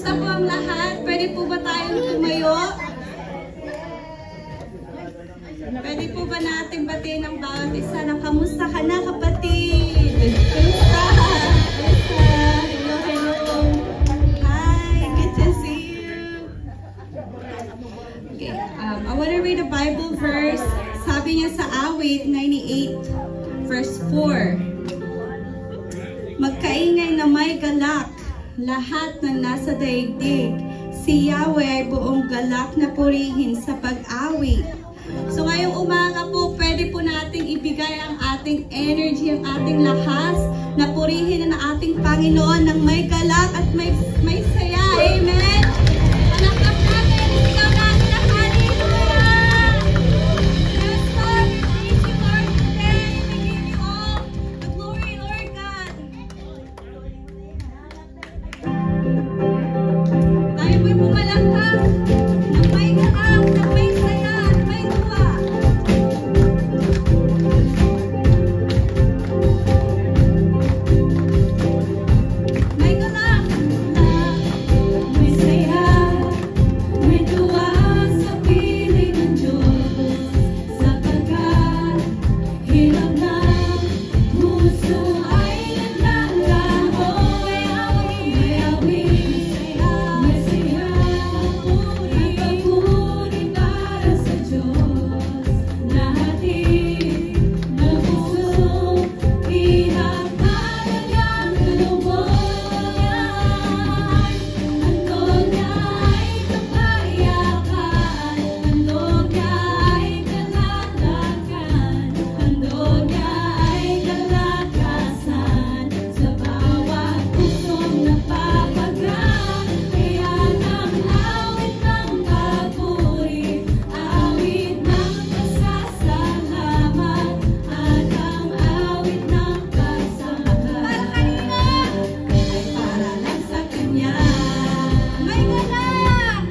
Kamusta po ang lahat? Pwede po ba tayong tumayo? Pwede po ba natin batiin ang bawat isa ng kamusta ka na, kapatid? Kamusta? Kamusta? Hello, hello. Hi, good to see you. Okay, I want to read a Bible verse. Sabi niya sa Awit 98, verse 4. Magkaingay na may galak, lahat ng nasa daigdig. Si Yahweh ay buong galak na purihin sa pag-awit. So ngayong umaga po, pwede po nating ibigay ang ating energy, ang ating lakas, na purihin na ng ating Panginoon ng may galak at may saya. Amen? Palakpak natin, ikaw natin ang hallelujah! Yes, Lord, we praise you, Lord, today. We give you all the glory, Lord God. Tayo po'y pumalakpak ng may galak, ng may saya, at may tuwa. May galak, may saya, may tuwa sa piling ng Diyos, sapagkat hirap na puso ay naglalaho. May awit, may saya, at papuri para sa Diyos. Nahatid ng puso, hirap na kanyang lumuyan. Handog niya ay kapayapaan, handog niya ay kalakakan, handog niya ay kalakasan sa bawat pusong napapagaan. Kaya ang awit ng papuri, awit ng pasasalamat, at ang awit ng pasasalamat ay para lang sa Kanya. May galak,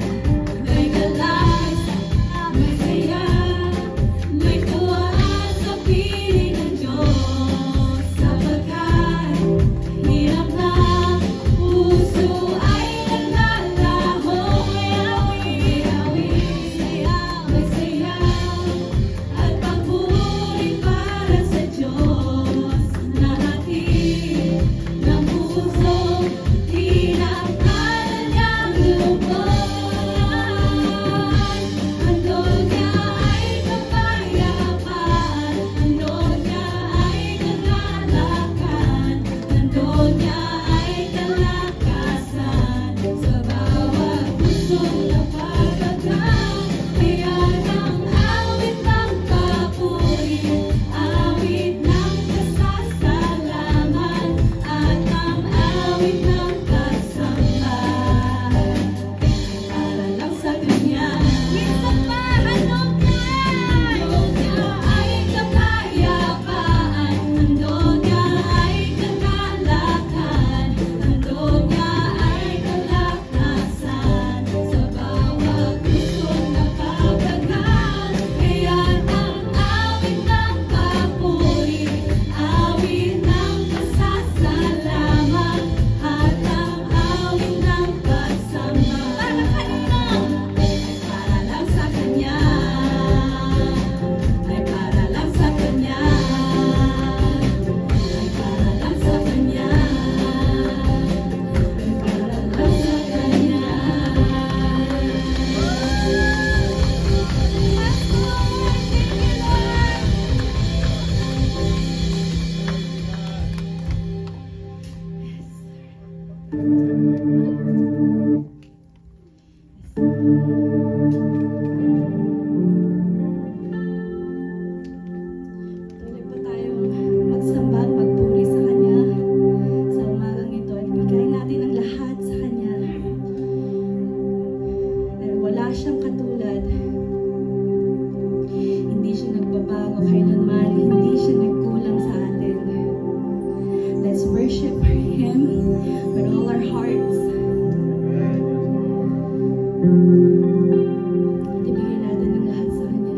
may saya, may tuwa sa piling ng Diyos, sapagkat hirap na puso ay naglalaho. May awit, may saya, at papuri para sa Diyos. Nahatid ng puso, hirap na kanyang lumuyan. Handog niya ay kapayapaan, handog niya ay kalalakan, handog niya ay kalakasan sa bawat pusong napapagaan. Kaya ang awit ng papuri, awit ng pasasalamat, at ang awit ng kasamba para lang sa Kanya. Minsan pa, handog niya ay kapayapaan, handog niya ay kalalakan, handog niya ay kalakasan sa bawat pusong napapagaan. Kaya ang awit ng papuri, awit ng pasasalamat, at ang awit ng kasamba para lang sa Kanya, ay para lang sa Kanya, ay para lang sa Kanya, ay para lang sa Kanya. Yes, Lord, thank you, Lord. Tuloy po tayong magsamba at magpuri sa Kanya sa umagang ito. Ibigay natin ang lahat sa Kanya. Dahil wala siyang katulad. Hindi siya nagbabago kailanman. Hindi siya nagkulang sa atin. Let's worship Him with all our hearts. Ibigay natin ang lahat sa Kanya.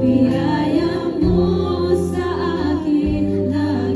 Biyaya mo sa akin lang.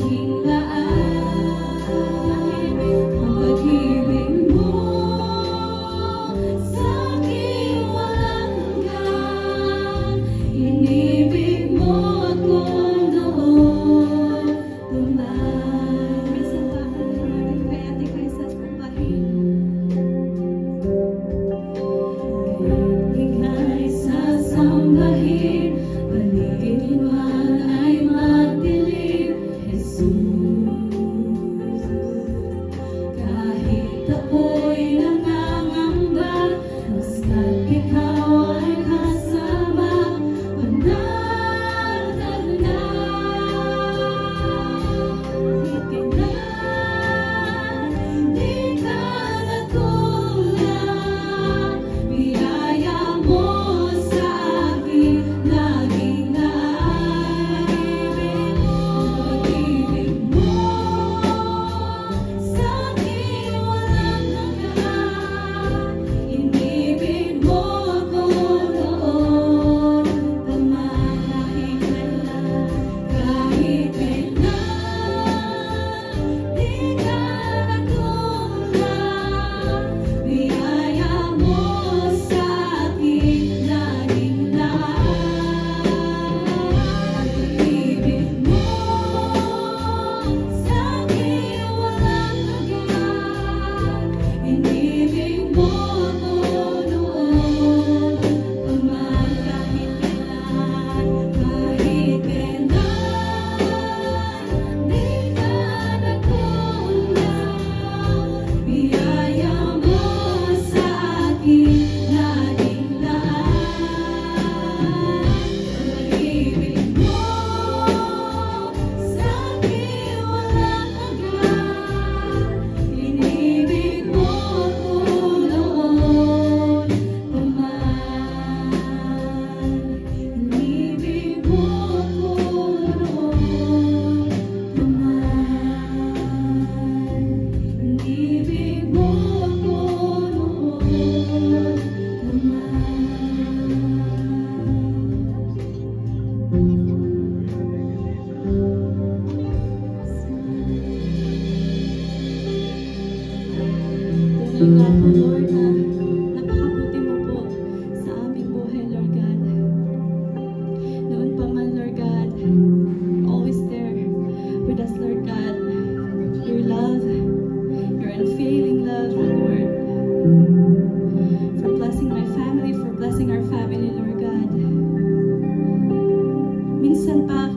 minsan pa,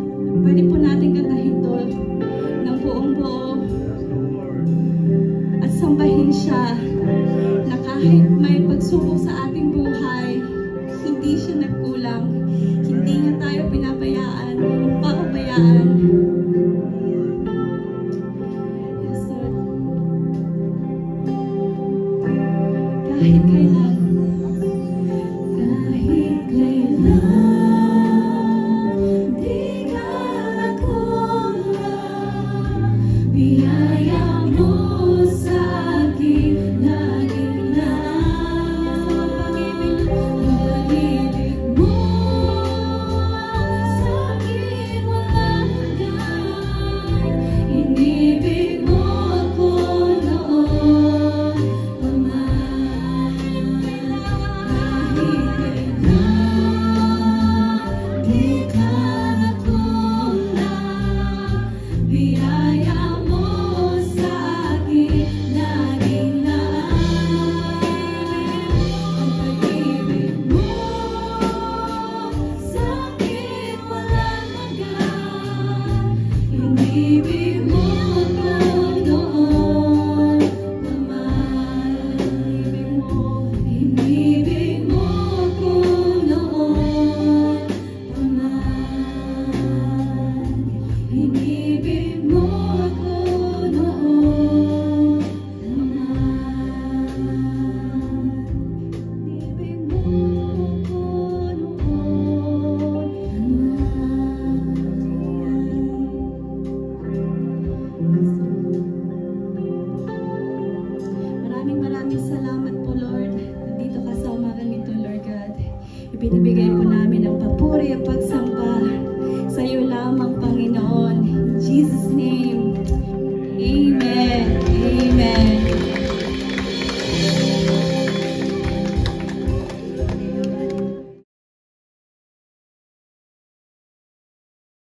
pwede po natin kantahin to ng buong buo at sambahin siya na kahit may pagsubok sa ating buhay, hindi siya nagkulang, hindi niya tayo pinabayaan o papabayaan. Yes, Lord. Kahit kailan, di ka nakulang, biyaya mo sa akin laging lang. Pag-ibig mo sa akin walang hanggan, inibig mo ako noon pa man. Kahit kailan, di ka nakulang, biyaya mo sa akin laging lang. Ang pag-ibig mo sa akin walang hanggan, inibig mo ako noon pa man. Inibig mo ako noon pa man. Inibig mo ako noon pa man. Inibig mo ako Maraming salamat po, Lord. Nandito ka sa umagang ito, Lord God. Ibinibigay po namin ang papuri at pagsamba